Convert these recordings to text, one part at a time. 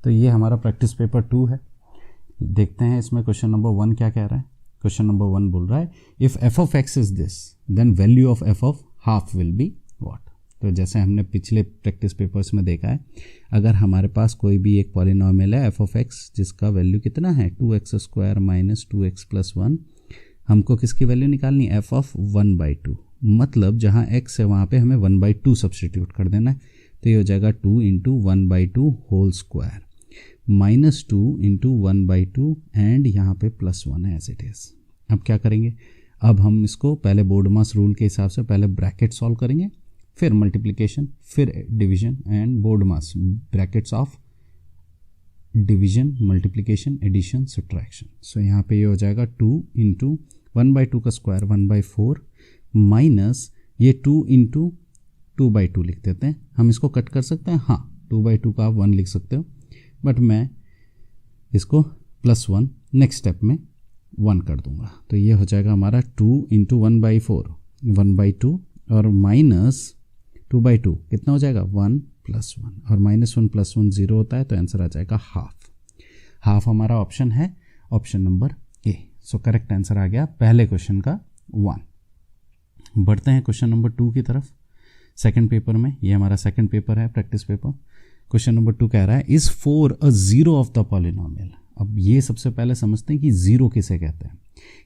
तो ये हमारा प्रैक्टिस पेपर 2 है। देखते हैं इसमें क्वेश्चन नंबर 1 क्या कह रहा है। क्वेश्चन नंबर 1 बोल रहा है if f of x is this then value of f of half will be what. तो जैसे हमने पिछले प्रैक्टिस पेपर्स में देखा है, अगर हमारे पास कोई भी एक पॉलिनोमियल है एफ ऑफ एक्स जिसका वैल्यू कितना है 2x² माइनस 2x + 1, हमको किसकी वैल्यू निकालनी है एफ ऑफ 1/2। मतलब जहाँ x है वहाँ पे हमें 1/2 सब्सटीट्यूट कर देना है। तो ये हो जाएगा 2 × 1/2 होल स्क्वायर माइनस 2 × 1/2 एंड यहाँ पे +1 है एज इट इज़। अब क्या करेंगे, अब हम इसको पहले बोर्ड मास रूल के हिसाब से पहले ब्रैकेट सॉल्व करेंगे, फिर मल्टीप्लिकेशन, फिर division and BODMAS, brackets of division, multiplication, addition, subtraction. So यहाँ पे ये हो जाएगा 2 × 1/2 का स्क्वायर 1/4 माइनस ये 2 × 2/2 लिख देते हैं। हम इसको कट कर सकते हैं, हाँ 2/2 का आप 1 लिख सकते हो, बट मैं इसको +1 नेक्स्ट स्टेप में 1 कर दूंगा। तो ये हो जाएगा हमारा 2 × 1/4 1/2 और माइनस 2/2 कितना हो जाएगा 1 + 1 और -1 + 1 0 होता है, तो आंसर आ जाएगा हाफ हमारा ऑप्शन है, option number A. So correct answer आ गया पहले क्वेश्चन का 1। बढ़ते हैं क्वेश्चन नंबर 2 की तरफ। सेकंड पेपर में, ये हमारा सेकंड पेपर है प्रैक्टिस पेपर। क्वेश्चन नंबर 2 कह रहा है is 4 a zero of the polynomial. अब ये सबसे पहले समझते हैं कि जीरो किसे कहते हैं।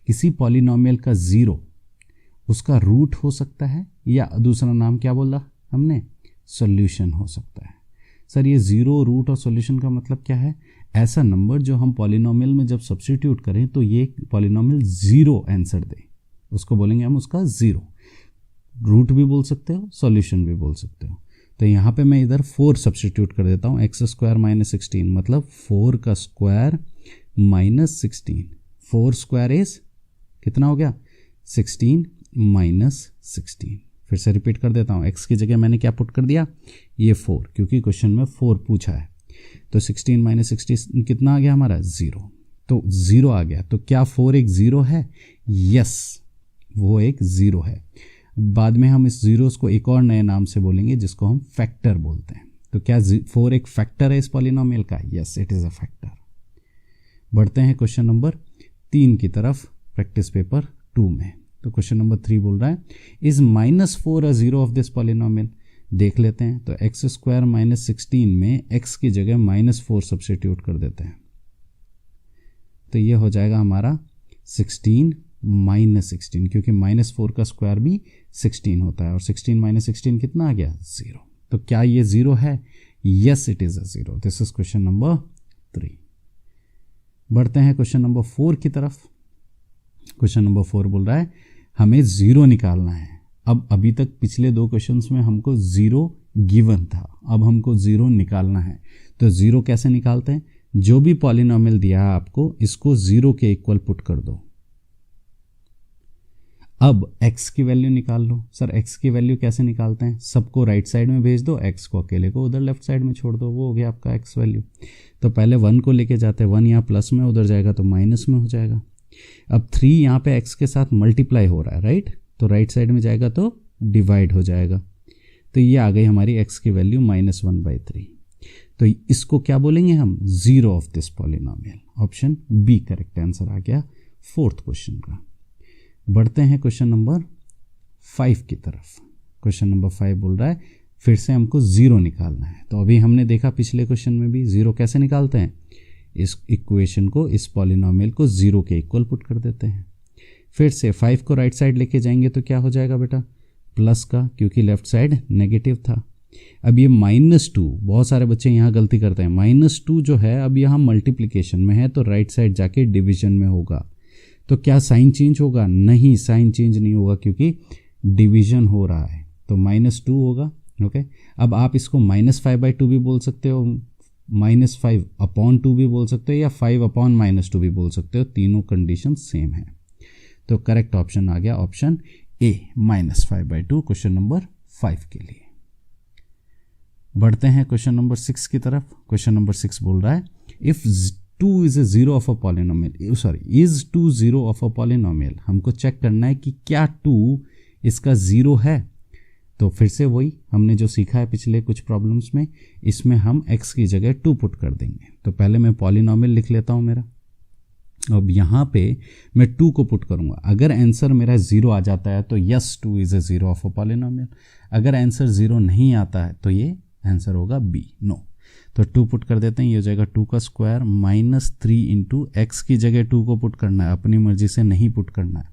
किसी पॉलिनोमियल का जीरो उसका रूट हो सकता है, या दूसरा नाम क्या बोला हमने, सॉल्यूशन हो सकता है। सर ये जीरो, रूट और सॉल्यूशन का मतलब क्या है, ऐसा नंबर जो हम पॉलिनोमियल में जब सब्स्टिट्यूट करें तो ये पॉलिनोमियल जीरो आंसर दे, उसको बोलेंगे हम उसका जीरो। रूट भी बोल सकते हो, सॉल्यूशन भी बोल सकते हो। तो यहाँ पे मैं इधर 4 सब्स्टिट्यूट कर देता हूँ, x² - 16 मतलब 4 का स्क्वायर माइनस 16। 4 स्क्वायर इज कितना हो गया 16 माइनस 16। फिर से रिपीट कर देता हूँ, x की जगह मैंने क्या पुट कर दिया, ये 4, क्योंकि क्वेश्चन में 4 पूछा है। तो 16 - 16 कितना आ गया हमारा 0, तो 0 आ गया। तो क्या 4 एक ज़ीरो है, यस वो एक ज़ीरो है। बाद में हम इस ज़ीरोस को एक और नए नाम से बोलेंगे जिसको हम फैक्टर बोलते हैं। तो क्या 4 एक फैक्टर है इस पॉलिनोमियल का, yes it is a factor. बढ़ते हैं क्वेश्चन नंबर 3 की तरफ प्रैक्टिस पेपर 2 में। तो क्वेश्चन नंबर 3 बोल रहा है is -4 a zero of this polynomial. देख लेते हैं, तो x² - 16 में x की जगह -4 सब्स्टिट्यूट कर देते हैं, तो ये हो जाएगा हमारा 16 - 16, क्योंकि -4 का स्क्वायर भी 16 होता है और 16 - 16 कितना आ गया 0। तो क्या ये 0 है, yes it is a 0। This is question number 3। बढ़ते हैं क्वेश्चन नंबर 4 की तरफ। क्वेश्चन नंबर 4 बोल रहा है हमें 0 निकालना है। अब अभी तक पिछले 2 क्वेश्चंस में हमको 0 गिवन था, अब हमको 0 निकालना है। तो 0 कैसे निकालते हैं, जो भी पॉलिनोमियल दिया है आपको इसको 0 के इक्वल पुट कर दो। अब x की वैल्यू निकाल लो। सर x की वैल्यू कैसे निकालते हैं, सबको राइट साइड में भेज दो, x को अकेले को उधर लेफ्ट साइड में छोड़ दो, वो हो गया आपका x वैल्यू। तो पहले 1 को लेके जाते हैं, 1 यहाँ प्लस में, उधर जाएगा तो माइनस में हो जाएगा। अब 3 यहाँ पे x के साथ मल्टीप्लाई हो रहा है, राइट, तो राइट साइड में जाएगा तो डिवाइड हो जाएगा। तो ये आ गई हमारी x की वैल्यू -1/3। तो इसको क्या बोलेंगे हम, zero of this polynomial. Option B correct answer आ गया 4th क्वेश्चन का। बढ़ते हैं क्वेश्चन नंबर 5 की तरफ। क्वेश्चन नंबर 5 बोल रहा है फिर से हमको 0 निकालना है। तो अभी हमने देखा पिछले क्वेश्चन में भी 0 कैसे निकालते हैं, इस इक्वेशन को, इस पॉलिनोमियल को 0 के इक्वल पुट कर देते हैं। फिर से 5 को राइट साइड लेके जाएंगे तो क्या हो जाएगा बेटा, प्लस का, क्योंकि लेफ्ट साइड नेगेटिव था। अब ये -2, बहुत सारे बच्चे यहाँ गलती करते हैं, -2 जो है अब यहाँ मल्टीप्लिकेशन में है तो राइट साइड जाके डिवीजन में होगा। तो क्या साइन चेंज होगा, नहीं साइन चेंज नहीं होगा क्योंकि डिवीजन हो रहा है, तो -2 होगा। ओके, अब आप इसको -5/2 भी बोल सकते हो, -5/2 भी बोल सकते हो, या 5/-2 भी बोल सकते हो, तीनों कंडीशन सेम है। तो करेक्ट ऑप्शन आ गया ऑप्शन ए -5/2 क्वेश्चन नंबर 5 के लिए। बढ़ते हैं क्वेश्चन नंबर 6 की तरफ। क्वेश्चन नंबर 6 बोल रहा है if 2 is a zero of a polynomial, is 2 0 of a polynomial। हमको चेक करना है कि क्या 2 इसका 0 है। तो फिर से वही हमने जो सीखा है पिछले कुछ प्रॉब्लम्स में, इसमें हम x की जगह 2 पुट कर देंगे। तो पहले मैं पॉलिनॉमियल लिख लेता हूँ मेरा। अब यहाँ पे मैं 2 को पुट करूँगा। अगर आंसर मेरा 0 आ जाता है तो yes 2 is a 0 of a polynomial. अगर आंसर 0 नहीं आता है तो ये आंसर होगा बी, नो। तो 2 पुट कर देते हैं, ये हो जाएगा 2 का स्क्वायर -3 इंटू एक्स की जगह 2 को पुट करना है, अपनी मर्जी से नहीं पुट करना है।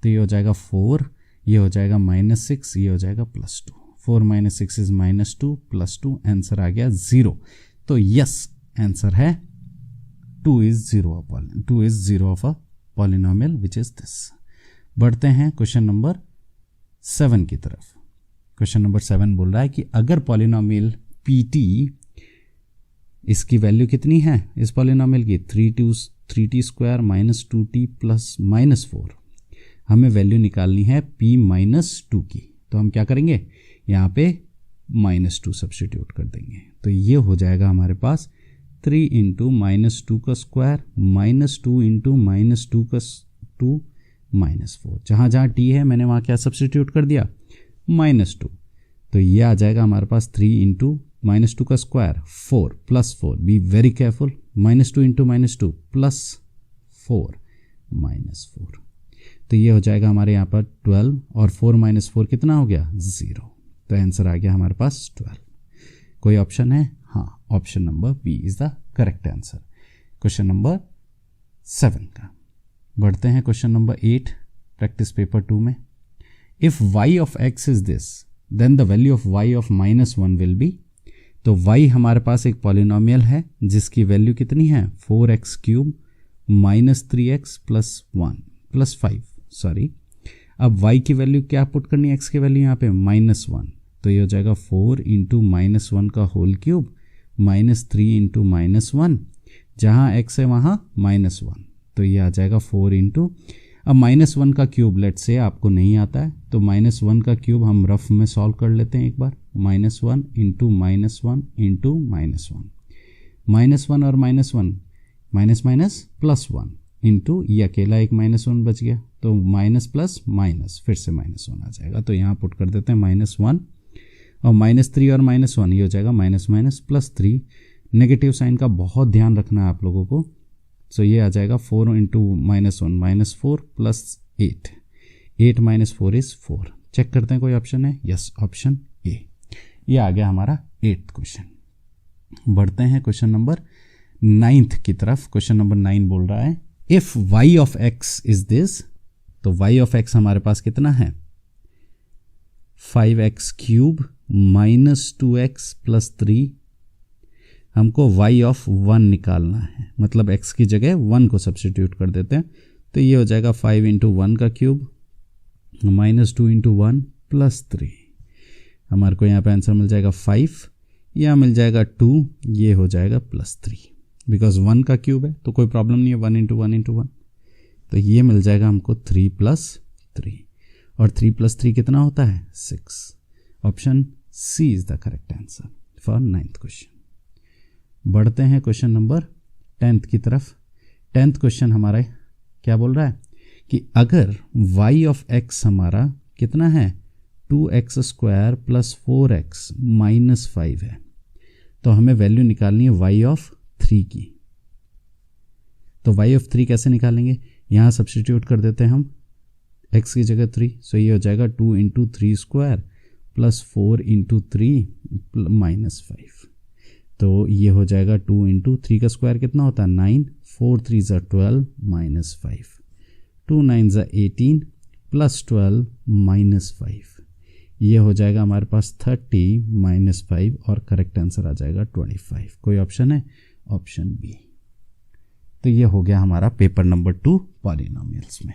तो ये हो जाएगा 4, ये हो जाएगा -6, ये हो जाएगा +2। 4 - 6 इज -2 +2, आंसर आ गया 0। तो यस आंसर है 2 is 0 of a polynomial which is this. बढ़ते हैं क्वेश्चन नंबर 7 की तरफ। क्वेश्चन नंबर 7 बोल रहा है कि अगर पॉलिनॉमियल PT, इसकी वैल्यू कितनी है इस पॉलिनॉमियल की, 3t² -2t + -4, हमें वैल्यू निकालनी है p-2 की। तो हम क्या करेंगे, यहाँ पे -2 सब्स्टिट्यूट कर देंगे। तो ये हो जाएगा हमारे पास 3 इंटू -2 का स्क्वायर -2 इंटू -2 का 2 -4। जहाँ जहाँ t है मैंने वहाँ क्या सब्स्टिट्यूट कर दिया, -2। तो ये आ जाएगा हमारे पास 3 इंटू -2 का square 4 +4, be very careful, -2 into -2 +4 -4। तो ये हो जाएगा हमारे यहाँ पर 12 और 4 - 4 कितना हो गया, 0। तो आंसर आ गया हमारे पास 12। कोई ऑप्शन है, हाँ, option number B is the correct answer question number 7 का। बढ़ते हैं क्वेश्चन नंबर 8 प्रैक्टिस पेपर 2 में। If y of x is this then the value of y of -1 will be. तो y हमारे पास एक पॉलिनॉमियल है जिसकी वैल्यू कितनी है, 4x³ -3x + 5 सॉरी। अब y की वैल्यू क्या पुट करनी है, x की वैल्यू यहाँ पे -1। तो ये हो जाएगा 4 इंटू -1 का होल क्यूब -3 इंटू -1, जहाँ x है वहाँ -1। तो ये आ जाएगा 4 इंटू, अब -1 का क्यूब लेट से आपको नहीं आता है तो -1 का क्यूब हम रफ में सॉल्व कर लेते हैं एक बार। -1 इंटू -1 इंटू -1, -1 और -1 +1 इंटू ये अकेला एक -1 बच गया, तो माइनस प्लस माइनस फिर से -1 आ जाएगा। तो यहाँ पुट कर देते हैं -1 और -3 और -1, ये हो जाएगा -+3। नेगेटिव साइन का बहुत ध्यान रखना है आप लोगों को। सो ये आ जाएगा 4 इंटू -1 -4 + 8, 8 - 4 इज 4। चेक करते हैं कोई ऑप्शन है, यस ऑप्शन ए। ये आ गया हमारा 8th क्वेश्चन। बढ़ते हैं क्वेश्चन नंबर 9 की तरफ। क्वेश्चन नंबर 9 बोल रहा है if y of x is this. तो y ऑफ x हमारे पास कितना है, 5x³ -2x + 3। हमको y ऑफ 1 निकालना है, मतलब x की जगह 1 को सब्स्टिट्यूट कर देते हैं। तो ये हो जाएगा 5 इंटू 1 का क्यूब -2 इंटू 1 + 3। हमारे को यहाँ पे आंसर मिल जाएगा 5, या मिल जाएगा 2, ये हो जाएगा +3 बिकॉज 1 का क्यूब है तो कोई प्रॉब्लम नहीं है, 1 इंटू 1 इंटू 1। तो ये मिल जाएगा हमको 3 + 3, और 3 + 3 कितना होता है, 6। Option C is the correct answer for 9th question. बढ़ते हैं क्वेश्चन नंबर 10th की तरफ। 10th क्वेश्चन हमारा क्या बोल रहा है कि अगर y ऑफ x हमारा कितना है, 2x² + 4x - 5 है, तो हमें वैल्यू निकालनी है y ऑफ 3 की। तो y ऑफ 3 कैसे निकालेंगे, यहाँ सब्स्टिट्यूट कर देते हैं हम x की जगह 3। सो ये हो जाएगा 2 इंटू 3² + 4 इंटू 3 -5। तो ये हो जाएगा 2 इंटू 3 का स्क्वायर कितना होता है, 9, 4 3 = 12 -5, 2 9 = 18 + 12 -5। ये हो जाएगा हमारे पास 30 -5 और करेक्ट आंसर आ जाएगा 25। कोई ऑप्शन है, ऑप्शन बी। तो ये हो गया हमारा पेपर नंबर 2 पॉलिनॉमियल्स में।